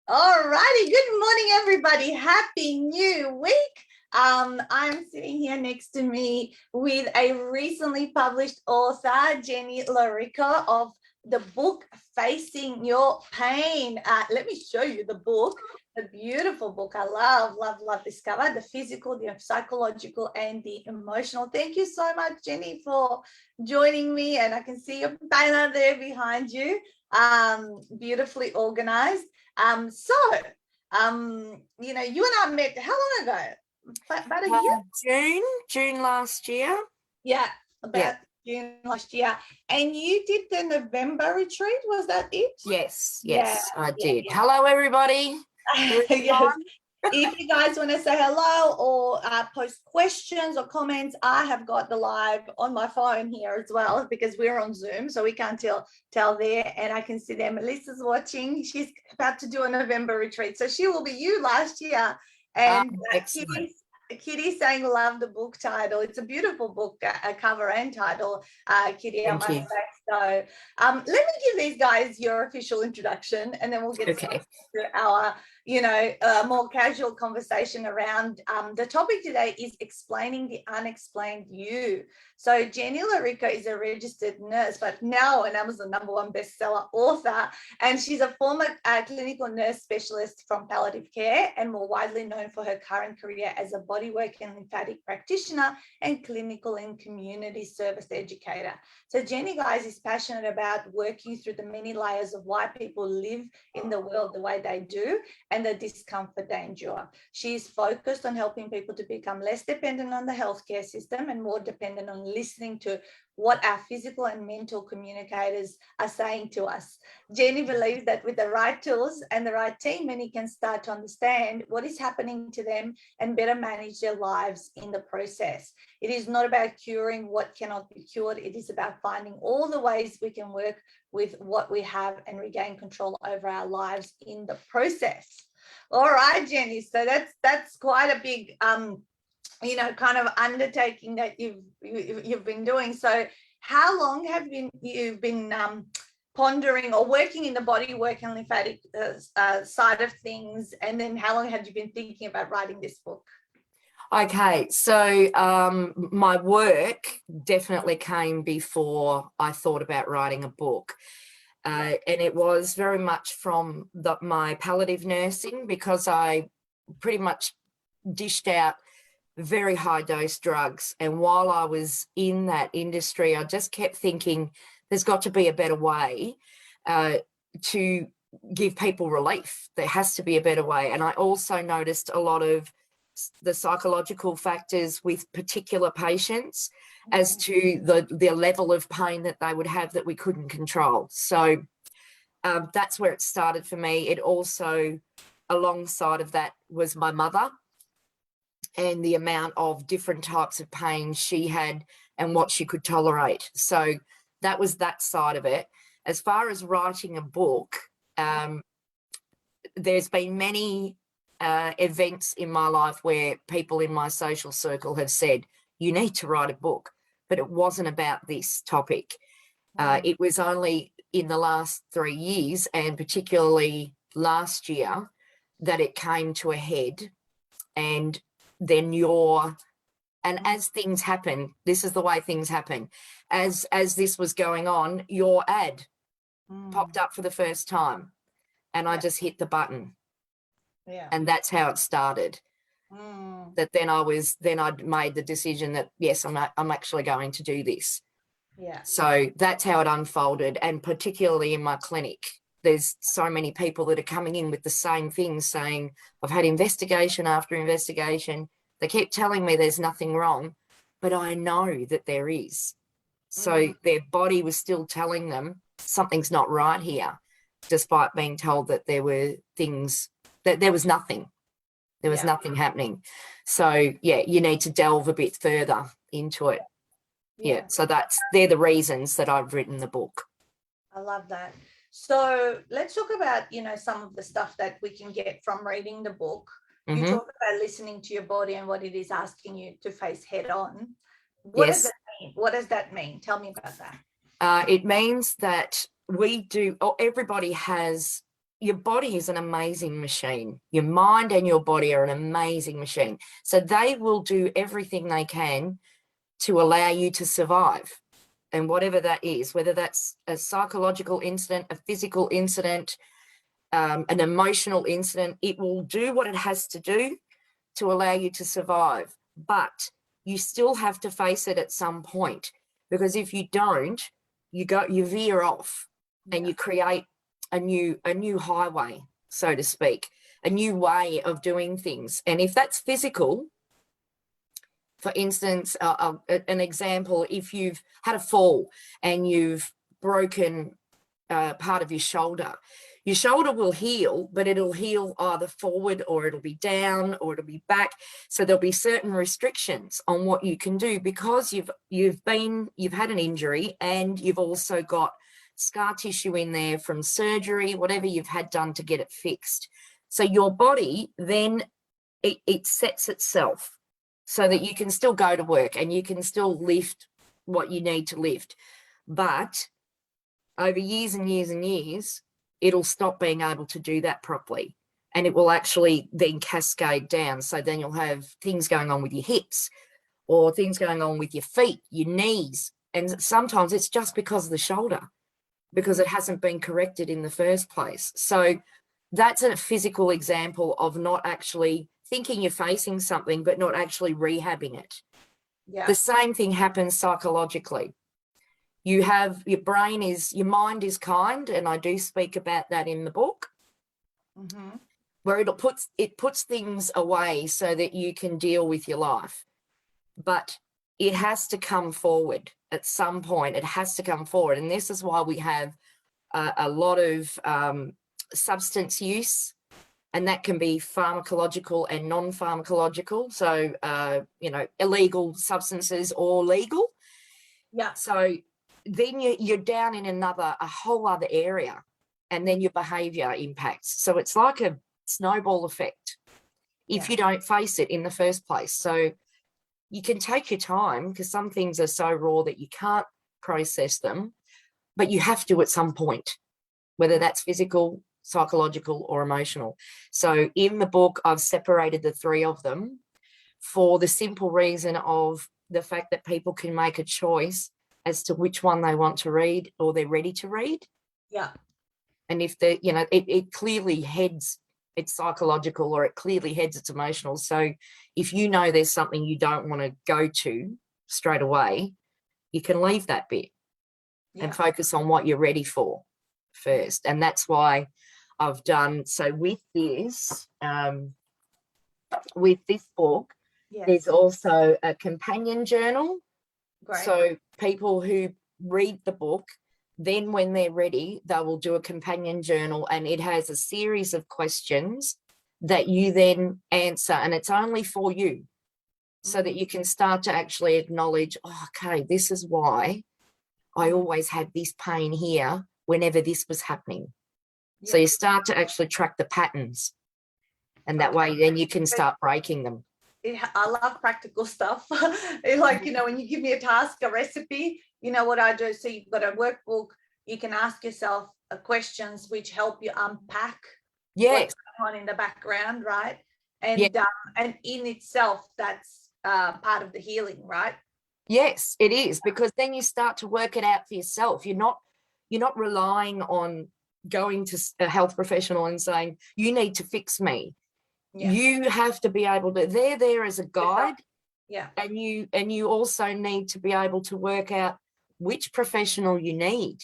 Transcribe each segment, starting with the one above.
All righty. Good morning, everybody. Happy New Week. I'm sitting here next to me with a recently published author, Jenny Lo Ricco, of the book Facing Your Pain. Let me show you the book. A beautiful book. I love this cover. The physical, the psychological, and the emotional. Thank you so much, Jenny, for joining me. And I can see your banner there behind you. Beautifully organized. You and I met how long ago? About a year? June last year. Yeah, June last year. And you did the November retreat, was that it? Yes, I did. Yeah. Hello, everybody. Yes. If you guys want to say hello or post questions or comments, I have got the live on my phone here as well because we're on Zoom, so we can't tell there. And I can see there. Melissa's watching. She's about to do a November retreat, so she will be you last year. And Kitty's saying love the book title. It's a beautiful book, cover and title, Kitty. I must say. So let me give these guys your official introduction, and then we'll get to our more casual conversation around the topic today is explaining the unexplained you. So Jenny Lo Ricco is a registered nurse, but now an Amazon #1 bestseller author, and she's a former clinical nurse specialist from Palliative Care and more widely known for her current career as a bodywork and lymphatic practitioner and clinical and community service educator. So Jenny, guys, is passionate about working through the many layers of why people live in the world the way they do and the discomfort they endure. She is focused on helping people to become less dependent on the healthcare system and more dependent on listening to what our physical and mental communicators are saying to us. Jenny believes that with the right tools and the right team, many can start to understand what is happening to them and better manage their lives in the process. It is not about curing what cannot be cured. It is about finding all the ways we can work with what we have and regain control over our lives in the process. All right, Jenny. So that's quite a big kind of undertaking that you've been doing. So how long have you been pondering or working in the bodywork and lymphatic side of things, and then how long have you been thinking about writing this book? Okay, so my work definitely came before I thought about writing a book. And it was very much from my palliative nursing, because I pretty much dished out very high dose drugs. And while I was in that industry, I just kept thinking there's got to be a better way to give people relief. There has to be a better way. And I also noticed a lot of the psychological factors with particular patients as to the level of pain that they would have that we couldn't control. So that's where it started for me. It also, alongside of that, was my mother and the amount of different types of pain she had and what she could tolerate. So that was that side of it. As far as writing a book, there's been many events in my life where people in my social circle have said, you need to write a book, but it wasn't about this topic. It was only in the last 3 years, and particularly last year, that it came to a head. And then as things happen, this is the way things happen. As this was going on, your ad popped up for the first time, and I just hit the button. Yeah. And that's how it started. That then I made the decision that yes, I'm actually going to do this. Yeah. So that's how it unfolded. And particularly in my clinic, there's so many people that are coming in with the same thing, saying, I've had investigation after investigation. They keep telling me there's nothing wrong, but I know that there is. So their body was still telling them something's not right here, despite being told that there were things, that there was nothing. There was nothing happening. So, yeah, you need to delve a bit further into it. Yeah. So they're the reasons that I've written the book. I love that. So let's talk about, some of the stuff that we can get from reading the book. You talk about listening to your body and what it is asking you to face head on. What does that mean? What does that mean? Tell me about that. It means that everybody has your body is an amazing machine. Your mind and your body are an amazing machine. So they will do everything they can to allow you to survive. And whatever that is, whether that's a psychological incident, a physical incident, an emotional incident, it will do what it has to do to allow you to survive. But you still have to face it at some point, because if you don't, you veer off and you create a new highway, so to speak, a new way of doing things. And if that's physical, for instance, an example, if you've had a fall and you've broken part of your shoulder will heal, but it'll heal either forward or it'll be down or it'll be back. So there'll be certain restrictions on what you can do, because you've had an injury and you've also got scar tissue in there from surgery, whatever you've had done to get it fixed. So your body then it sets itself so that you can still go to work and you can still lift what you need to lift. But over years and years and years, it'll stop being able to do that properly, and it will actually then cascade down. So then you'll have things going on with your hips or things going on with your feet, your knees, and sometimes it's just because of the shoulder, because it hasn't been corrected in the first place. So that's a physical example of not actually thinking you're facing something, but not actually rehabbing it. Yeah. The same thing happens psychologically. You have your mind is kind, and I do speak about that in the book, where it puts things away so that you can deal with your life. But it has to come forward at some point. It has to come forward. And this is why we have a lot of substance use, and that can be pharmacological and non-pharmacological. So, illegal substances or legal. Yeah. So then you're down in a whole other area, and then your behavior impacts. So it's like a snowball effect if you don't face it in the first place. So you can take your time, because some things are so raw that you can't process them, but you have to at some point, whether that's physical, psychological, or emotional. So in the book, I've separated the three of them for the simple reason of the fact that people can make a choice as to which one they want to read or they're ready to read. Yeah. And if it clearly heads it's psychological, or it clearly heads it's emotional. So if you know there's something you don't want to go to straight away, you can leave that bit and focus on what you're ready for first. And that's why I've done, so with this book, there's also a companion journal. Great. So people who read the book, then when they're ready, they will do a companion journal, and it has a series of questions that you then answer, and it's only for you, so that you can start to actually acknowledge, okay, this is why I always had this pain here whenever this was happening. So you start to actually track the patterns, and that way then you can start breaking them. I love practical stuff. Like, when you give me a task, a recipe, what I do. So you've got a workbook, you can ask yourself questions which help you unpack what's going on in the background, right? And in itself, that's part of the healing, right? Yes, it is, because then you start to work it out for yourself. You're not relying on going to a health professional and saying, you need to fix me. You have to be able to, they're there as a guide. And you also need to be able to work out which professional you need.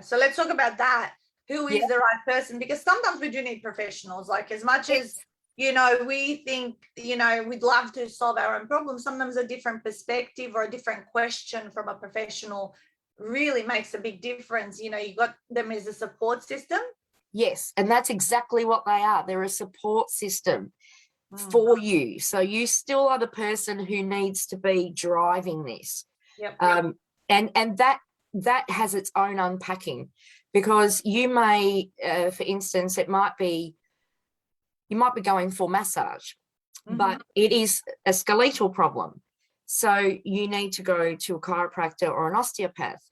So let's talk about that. Who is the right person? Because sometimes we do need professionals, like as much as we think we'd love to solve our own problems, sometimes a different perspective or a different question from a professional really makes a big difference. You got them as a support system. Yes, and that's exactly what they are. They're a support system for you. So you still are the person who needs to be driving this. And that has its own unpacking, because you may, for instance, you might be going for massage, but it is a skeletal problem. So you need to go to a chiropractor or an osteopath.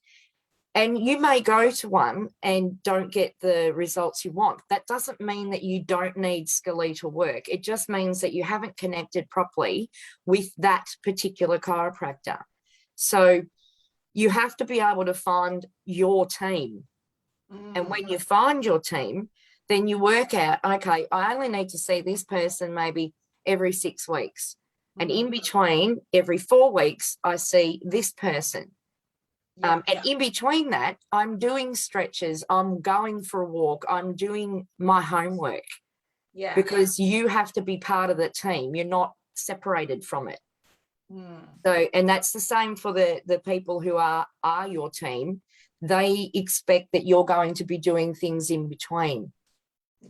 And you may go to one and don't get the results you want. That doesn't mean that you don't need skeletal work. It just means that you haven't connected properly with that particular chiropractor. So you have to be able to find your team. And when you find your team, then you work out, okay, I only need to see this person maybe every 6 weeks. And in between, every 4 weeks, I see this person. And in between that, I'm doing stretches, I'm going for a walk, I'm doing my homework. Yeah. Because you have to be part of the team. You're not separated from it. So, and that's the same for the people who are your team. They expect that you're going to be doing things in between.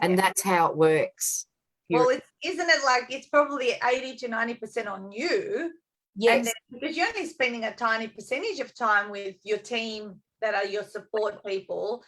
And that's how it works. Well, isn't it like it's probably 80 to 90% on you? Yes. And then, because you're only spending a tiny percentage of time with your team that are your support people.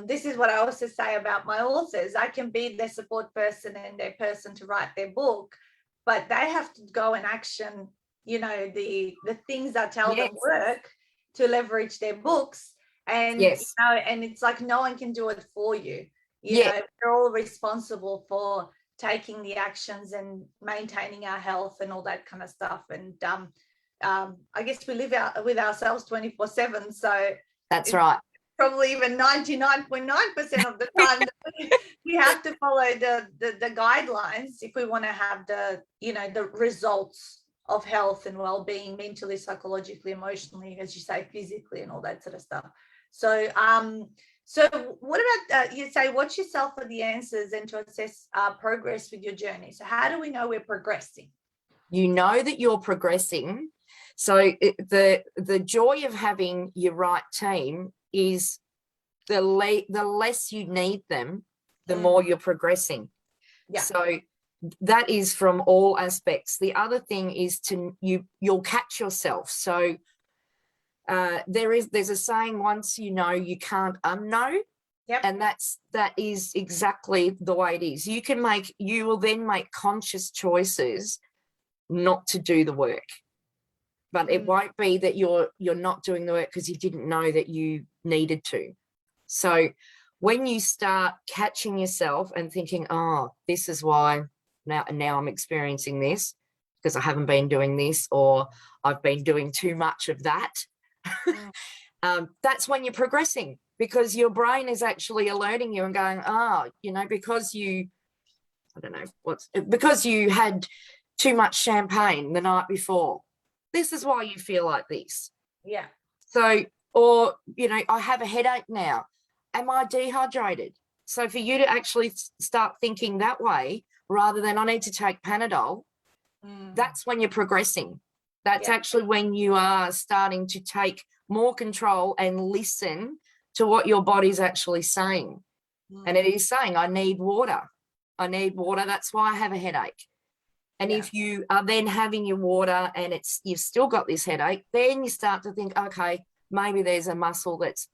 This is what I also say about my authors. I can be their support person and their person to write their book, but they have to go and action, you know, the things I tell them work to leverage their books. And, you know, and it's like no one can do it for you. You know, we're all responsible for taking the actions and maintaining our health and all that kind of stuff. And I guess we live out with ourselves 24/7. So that's right. Probably even 99.9% of the time we have to follow the guidelines if we want to have the, you know, the results of health and well-being, mentally, psychologically, emotionally, as you say, physically, and all that sort of stuff. So so what about, you say, watch yourself for the answers and to assess progress with your journey. So how do we know we're progressing? You know that you're progressing. So the joy of having your right team is the less you need them, the more you're progressing. Yeah. So that is from all aspects. The other thing is you'll catch yourself. So there's a saying, once you know, you can't unknow. Yep. And that is exactly the way it is. You will then make conscious choices not to do the work. But it won't be that you're not doing the work because you didn't know that you needed to. So when you start catching yourself and thinking, oh, this is why now I'm experiencing this because I haven't been doing this, or I've been doing too much of that. That's when you're progressing, because your brain is actually alerting you and going, you know, because you had too much champagne the night before. This is why you feel like this. Yeah. So, or, you know, I have a headache now. Am I dehydrated? So for you to actually start thinking that way, rather than I need to take Panadol, that's when you're progressing. That's actually when you are starting to take more control and listen to what your body's actually saying. And it is saying, I need water. I need water. That's why I have a headache. And if you are then having your water and you've still got this headache, then you start to think, okay, maybe there's a muscle that's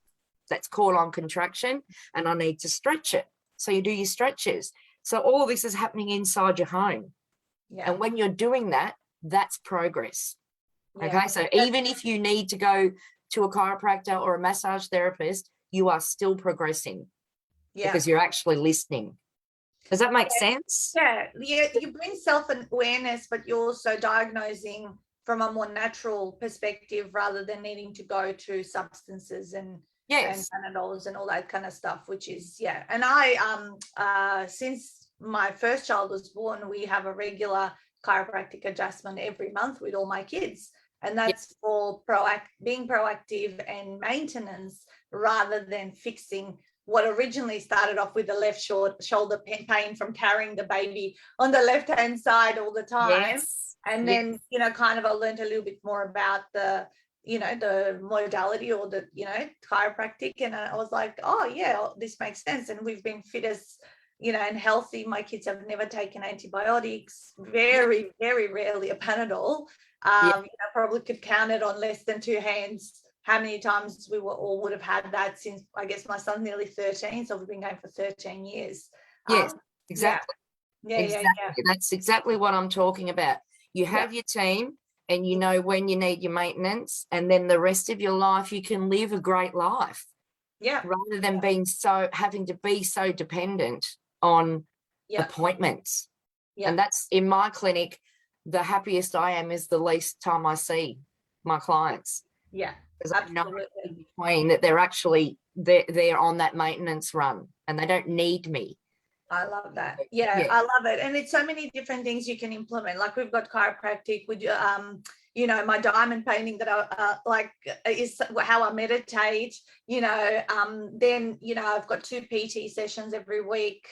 caught on contraction and I need to stretch it. So you do your stretches. So all of this is happening inside your home. Yeah. And when you're doing that, that's progress. Okay. So even if you need to go to a chiropractor or a massage therapist, you are still progressing because you're actually listening. Does that make sense? Yeah. You bring self-awareness, but you're also diagnosing from a more natural perspective rather than needing to go to substances and Panadols and all that kind of stuff, which is, And I, since my first child was born, we have a regular chiropractic adjustment every month with all my kids. And that's for being proactive and maintenance rather than fixing what originally started off with the left shoulder pain from carrying the baby on the left-hand side all the time. Yes. And then, you know, kind of I learned a little bit more about the, you know, the modality or the, you know, chiropractic. And I was like, oh, yeah, this makes sense. And we've been fit as, you know, and healthy. My kids have never taken antibiotics, very, very rarely a Panadol. You know, probably could count it on less than two hands how many times we would have had that since, I guess my son's nearly 13, so we've been going for 13 years. Yes, exactly. Exactly. That's exactly what I'm talking about. You have your team, and you know when you need your maintenance, and then the rest of your life you can live a great life. Yeah. Rather than having to be so dependent on appointments. Yeah. And that's in my clinic, the happiest I am is the least time I see my clients. Yeah. Because I know in between that they're on that maintenance run and they don't need me. I love that. Yeah, I love it. And it's so many different things you can implement. Like we've got chiropractic, my diamond painting that I like is how I meditate, then, I've got 2 PT sessions every week.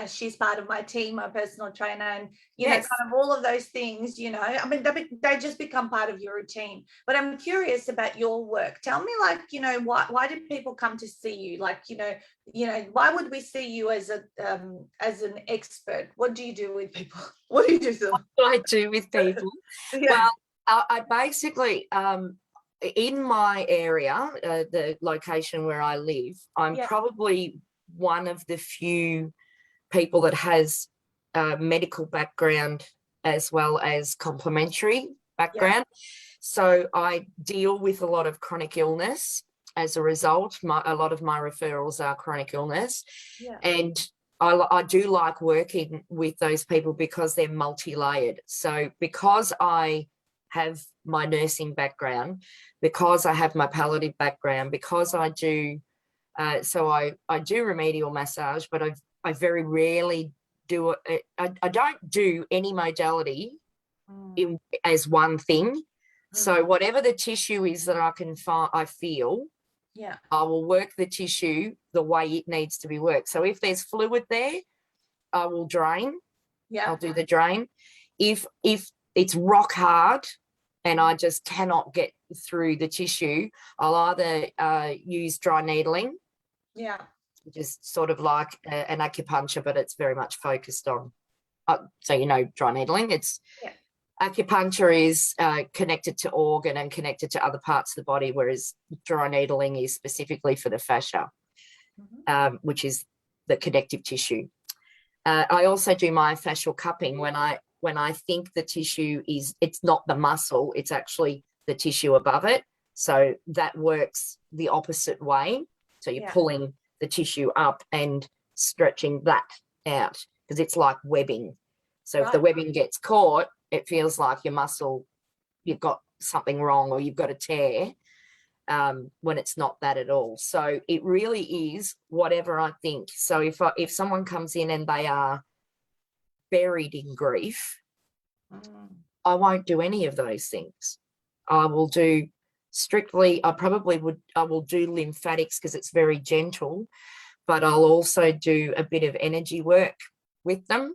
She's part of my team, my personal trainer, and, kind of all of those things, they just become part of your routine. But I'm curious about your work. Tell me, why do people come to see you? Why would we see you as an expert? What do you do with people? What do you do to them? What do I do with people? Well, I basically, in my area, the location where I live, I'm probably one of the few people that has a medical background as well as complementary background. So I deal with a lot of chronic illness. As a result, a lot of my referrals are chronic illness. And I do like working with those people because they're multi-layered. So because I have my nursing background, because I have my palliative background, because I do, I do remedial massage, but I very rarely do it. I don't do any modality as one thing. So whatever the tissue is that I feel, I will work the tissue the way it needs to be worked. So if there's fluid there, I will drain. I'll do the drain. If it's rock hard and I just cannot get through the tissue, I'll either use dry needling. Which is sort of like an acupuncture, but it's very much focused on, dry needling. Acupuncture is connected to organ and connected to other parts of the body, whereas dry needling is specifically for the fascia, which is the connective tissue. I also do myofascial cupping when I think the tissue it's not the muscle, it's actually the tissue above it. So that works the opposite way. So you're pulling the tissue up and stretching that out because it's like webbing. So if the webbing gets caught, it feels like your muscle, you've got something wrong or you've got a tear, when it's not that at all. So it really is whatever I think. So if someone comes in and they are buried in grief, I won't do any of those things. I will do I will do lymphatics because it's very gentle, but I'll also do a bit of energy work with them.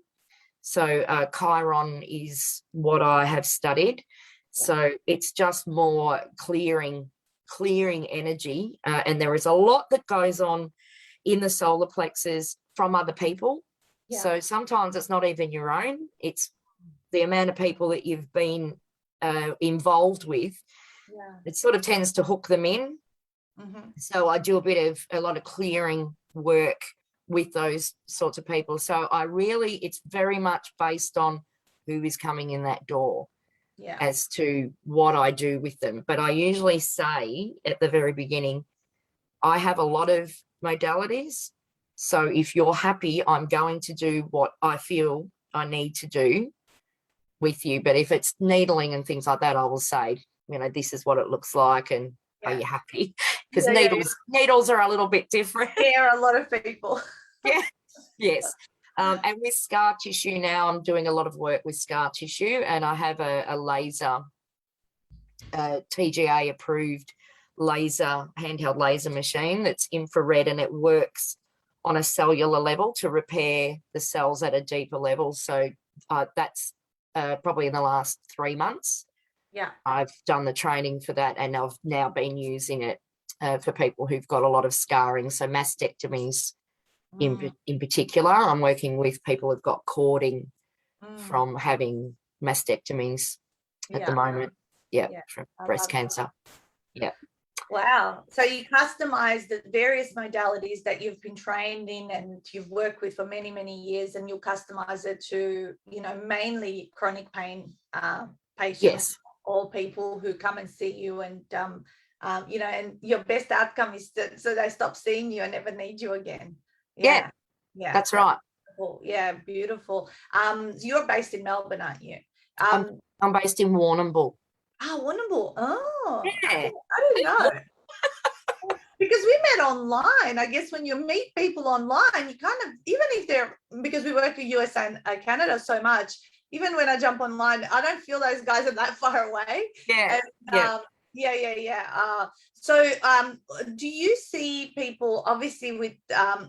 So Chiron is what I have studied. So it's just more clearing energy. And there is a lot that goes on in the solar plexus from other people. So sometimes it's not even your own. It's the amount of people that you've been involved with. It sort of tends to hook them in. So I do a lot of clearing work with those sorts of people. So it's very much based on who is coming in that door as to what I do with them. But I usually say at the very beginning, I have a lot of modalities. So if you're happy, I'm going to do what I feel I need to do with you. But if it's needling and things like that, I will say, this is what it looks like, and are you happy? Because needles are a little bit different. Scare a lot of people. Yes. And with scar tissue now, I'm doing a lot of work with scar tissue, and I have a laser, TGA approved handheld laser machine that's infrared, and it works on a cellular level to repair the cells at a deeper level. So that's probably in the last 3 months. I've done the training for that, and I've now been using it for people who've got a lot of scarring. So mastectomies in particular, I'm working with people who've got cording from having mastectomies at the moment. For breast cancer. Wow. So you customize the various modalities that you've been trained in and you've worked with for many, many years, and you'll customize it to, mainly chronic pain patients. or people who come and see you, and you know, and your best outcome is so they stop seeing you and never need you again. Yeah, that's right. Beautiful. Yeah, beautiful. You're based in Melbourne, aren't you? I'm based in Warrnambool. Oh, Warrnambool. Oh, Yeah. I didn't know. Because we met online. I guess when you meet people online, you kind of, even if they're, because we work in US and Canada so much, even when I jump online, I don't feel those guys are that far away. Yeah. And, so do you see people, obviously with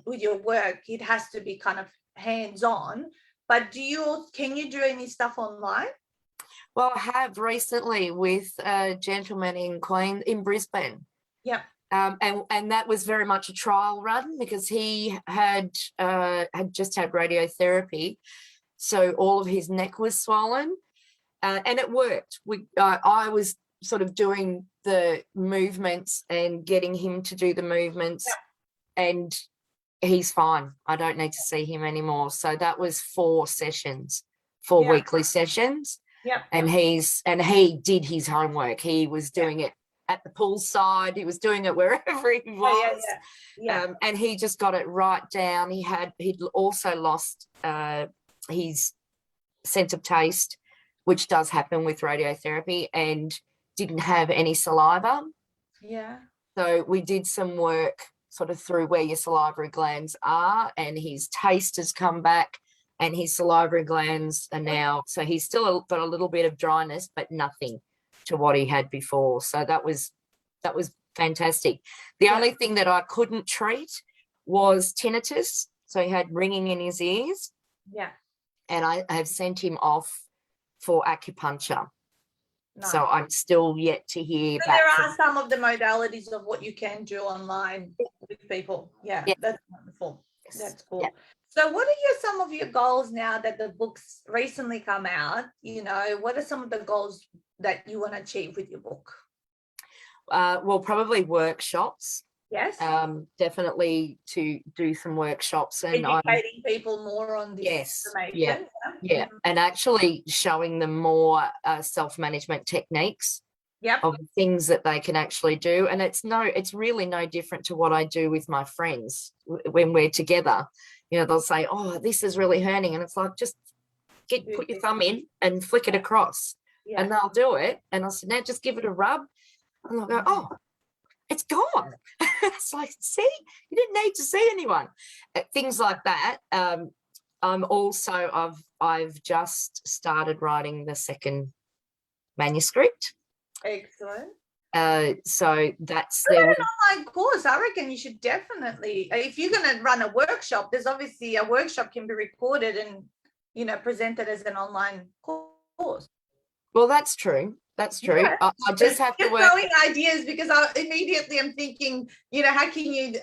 your work, it has to be kind of hands-on, but can you do any stuff online? Well, I have recently with a gentleman in Brisbane. Yeah. And that was very much a trial run because he had just had radiotherapy, so all of his neck was swollen, and it worked. I was sort of doing the movements and getting him to do the movements, and he's fine. I don't need to see him anymore. So that was 4 weekly sessions. Yeah. And he did his homework. He was doing it at the poolside. He was doing it wherever he was. And he just got it right down. He'd also lost his sense of taste, which does happen with radiotherapy, and didn't have any saliva. Yeah. So we did some work sort of through where your salivary glands are, and his taste has come back, and his salivary glands are now, so he's still got a little bit of dryness, but nothing to what he had before. So that was fantastic. The only thing that I couldn't treat was tinnitus. So he had ringing in his ears. Yeah. And I have sent him off for acupuncture. Nice. So I'm still yet to hear back. There are some of the modalities of what you can do online with people. Yeah. That's wonderful. Yes. That's cool. Yeah. So what are some of your goals now that the book's recently come out? You know, what are some of the goals that you want to achieve with your book? Well, probably workshops. Yes. Definitely to do some workshops and educating people more on this information. Yeah. And actually showing them more self-management techniques. Of things that they can actually do. And it's really no different to what I do with my friends when we're together. You know, they'll say, oh, this is really hurting. And it's like, just put your thumb in and flick it across. And they'll do it. And I'll say, now just give it a rub. And they'll go, oh, it's gone. It's like, see, you didn't need to see anyone. Things like that. I've just started writing the second manuscript. Excellent. So that's an online course. I reckon you should definitely, if you're going to run a workshop, there's obviously a workshop can be recorded and, you know, presented as an online course. Well, that's true. That's true. Yeah. I just have to work. Throwing ideas because I immediately am thinking, you know, how can you,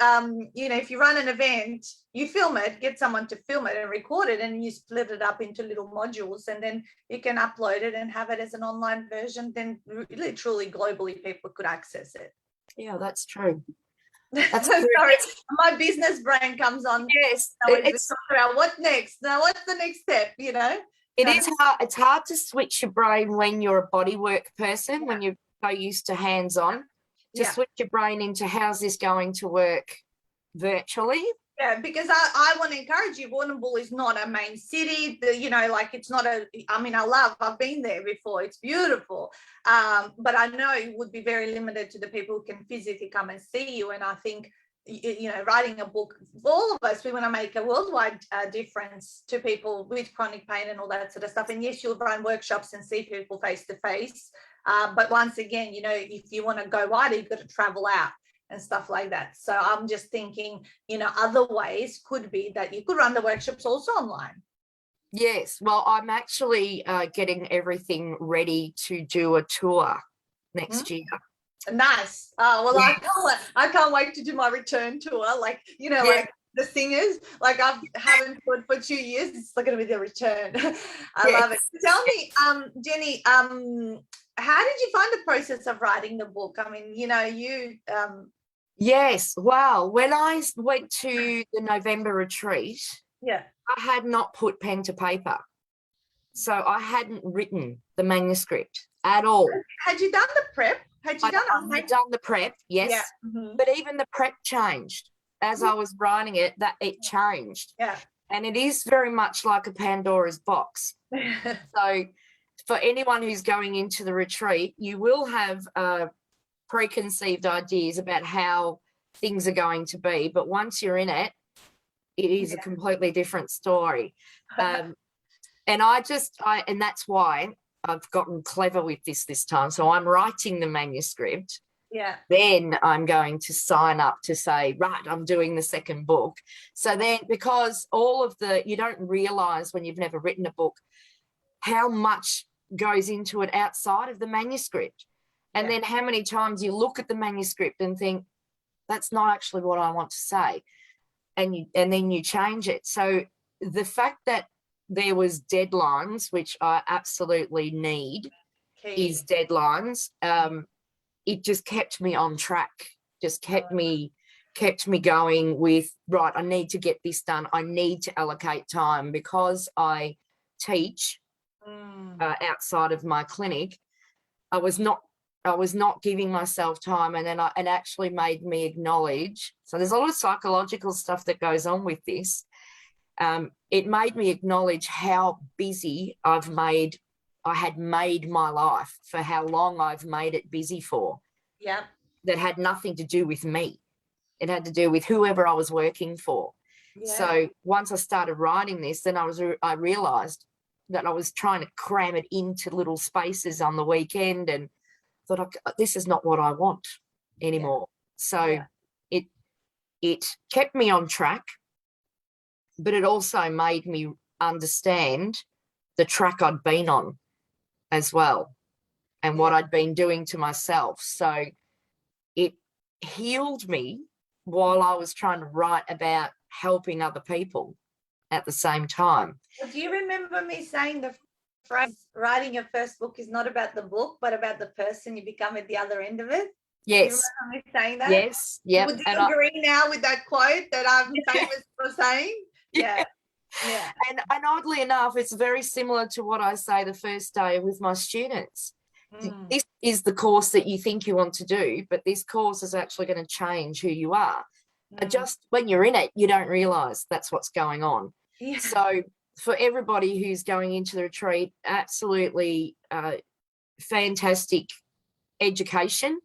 you know, if you run an event, you film it, get someone to film it and record it, and you split it up into little modules, and then you can upload it and have it as an online version. Then literally globally people could access it. Yeah, that's true. That's sorry, my business brain comes on. Yes, it's about what next. Now, what's the next step? You know. It is hard. It's hard to switch your brain when you're a bodywork person, when you're so used to hands-on, to switch your brain into how's this going to work virtually. Yeah, because I want to encourage you. Warrnambool is not a main city. You know, like it's not I mean, I've been there before. It's beautiful. But I know it would be very limited to the people who can physically come and see you. And I think, you know, writing a book, all of us, we want to make a worldwide difference to people with chronic pain and all that sort of stuff. And yes, you'll run workshops and see people face to face. But once again, you know, if you want to go wider, you've got to travel out and stuff like that. So I'm just thinking, you know, other ways could be that you could run the workshops also online. Yes. Well, I'm actually getting everything ready to do a tour next year. Nice. Well, I can't wait to do my return tour. Like, you know, like the singers, like I haven't toured for 2 years. It's not going to be the return. I love it. Tell me, Jenny, how did you find the process of writing the book? I mean, you know, you. Yes. Well, when I went to the November retreat, I had not put pen to paper. So I hadn't written the manuscript at all. Had you done the prep? Had you done I had done the prep, yes. Yeah. Mm-hmm. But even the prep changed. As I was writing it, that it changed. Yeah. And it is very much like a Pandora's box. So for anyone who's going into the retreat, you will have preconceived ideas about how things are going to be. But once you're in it, it is a completely different story. And that's why I've gotten clever with this time. So I'm writing the manuscript. Yeah. Then I'm going to sign up to say, right, I'm doing the second book. So then, because you don't realize when you've never written a book how much goes into it outside of the manuscript. And then how many times you look at the manuscript and think, that's not actually what I want to say. And then you change it. So the fact that there was deadlines, which I absolutely need, is deadlines. It just kept me on track, just kept me going with, right, I need to get this done. I need to allocate time because I teach outside of my clinic. I was not giving myself time, and then it actually made me acknowledge. So there's a lot of psychological stuff that goes on with this. It made me acknowledge how busy I had made my life, for how long I've made it busy for. Yeah. That had nothing to do with me. It had to do with whoever I was working for. Yeah. So once I started writing this, then I realized that I was trying to cram it into little spaces on the weekend, and thought, this is not what I want anymore. So it kept me on track, but it also made me understand the track I'd been on as well, and what I'd been doing to myself. So it healed me while I was trying to write about helping other people at the same time. Do you remember me saying the phrase, writing your first book is not about the book, but about the person you become at the other end of it? Yes. Do you remember me saying that? Yes. Yeah. Would you agree now with that quote that I'm famous for saying? Yeah. Yeah. And oddly enough, it's very similar to what I say the first day with my students. This is the course that you think you want to do, but this course is actually going to change who you are. Just when you're in it, you don't realize that's what's going on. Yeah. So for everybody who's going into the retreat, absolutely fantastic education,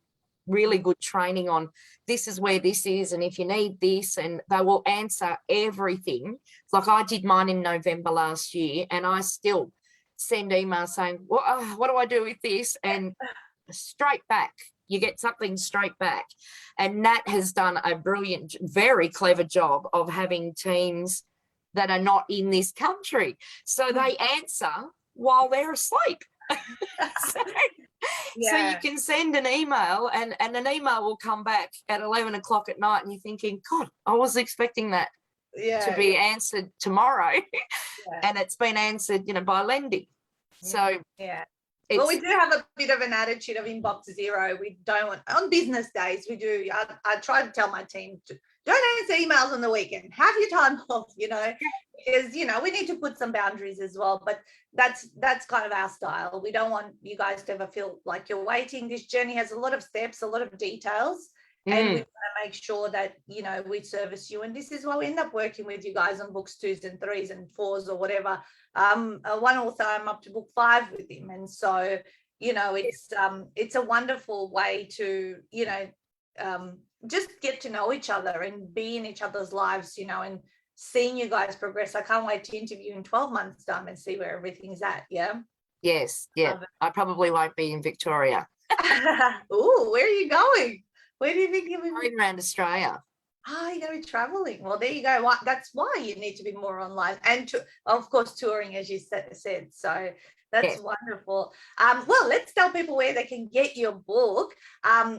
really good training on this is where this is, and if you need this, and they will answer everything. Like I did mine in November last year, and I still send emails saying, what do I do with this? And straight back, you get something straight back. And Nat has done a brilliant, very clever job of having teams that are not in this country. So they answer while they're asleep. So you can send an email, and an email will come back at 11 o'clock at night, and you're thinking, God, I was expecting that to be answered tomorrow. And it's been answered, by Lendy. So well, we do have a bit of an attitude of inbox zero. We don't want, on business days, we do. I try to tell my team, don't answer emails on the weekend. Have your time off, because, we need to put some boundaries as well. But that's kind of our style. We don't want you guys to ever feel like you're waiting. This journey has a lot of steps, a lot of details. And we want to make sure that, we service you. And this is why we end up working with you guys on books 2s and 3s and 4s or whatever. One author, I'm up to book 5 with him. And so, it's a wonderful way to, just get to know each other and be in each other's lives, and seeing you guys progress. I can't wait to interview in 12 months' time and see where everything's at. Yeah. Yes. Yeah. I probably won't be in Victoria. Oh, where are you going? Where do you think you'll be going around Australia? Oh, you're going to be traveling. Well, there you go. That's why you need to be more online, and of course touring, as you said. So that's wonderful. Well, let's tell people where they can get your book.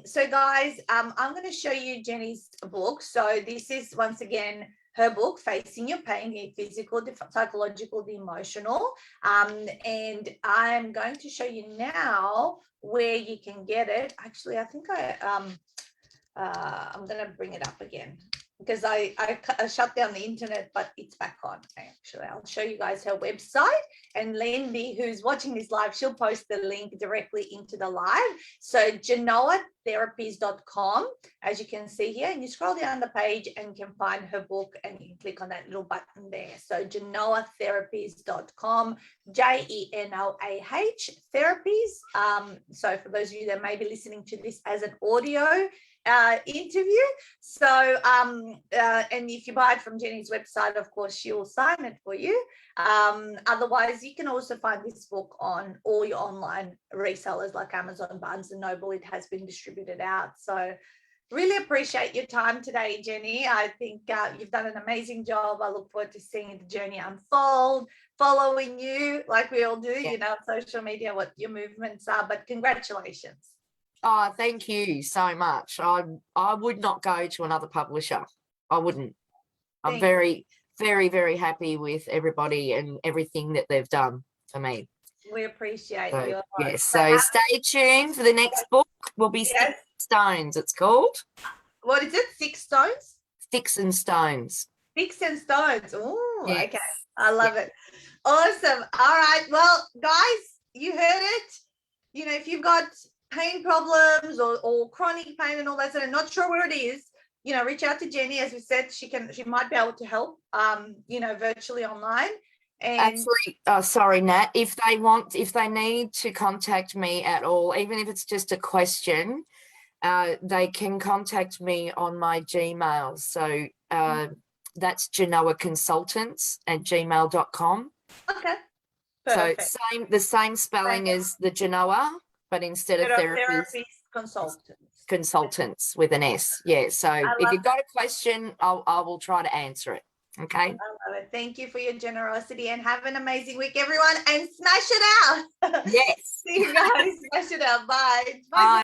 So guys, I'm going to show you Jenny's book. So this is once again her book, Facing Your Pain, the Physical, the Psychological, the Emotional. And I'm going to show you now where you can get it. Actually, I think I'm going to bring it up again. because I shut down the internet, but it's back on. Actually, I'll show you guys her website. And Lindy, who's watching this live, she'll post the link directly into the live. So genoatherapies.com, as you can see here, and you scroll down the page and you can find her book, and you can click on that little button there. So genoatherapies.com, JENOAH therapies. So for those of you that may be listening to this as an audio interview, so and if you buy it from Jenny's website, of course she'll sign it for you. Otherwise, you can also find this book on all your online resellers like Amazon, Barnes and Noble. It has been distributed out. So really appreciate your time today, Jenny. I think you've done an amazing job. I look forward to seeing the journey unfold, following you like we all do, you know, social media, what your movements are. But congratulations. Oh, thank you so much. I would not go to another publisher. I wouldn't. I'm very, very, very happy with everybody and everything that they've done for me. We appreciate So, you. yes. So stay tuned for the next book. Will be Sticks and Stones. It's called. What is it? 6 stones? Sticks and Stones. Sticks and Stones. Oh, Yes. okay. I love it. Awesome. All right. Well, guys, you heard it. You know, if you've got pain problems or chronic pain and all that sort of, not sure where it is, you know, reach out to Jenny. As we said, she might be able to help, you know, virtually online. And Actually, sorry, Nat, if they need to contact me at all, even if it's just a question, they can contact me on my Gmail. So that's genoaconsultants@gmail.com. Okay. Perfect. So the same spelling as the Genoa, but instead of therapies, consultants with an S. Yeah. So if you've got a question, I will try to answer it. Okay. I love it. Thank you for your generosity, and have an amazing week, everyone, and smash it out. Yes. See you guys. Smash it out. Bye. Bye.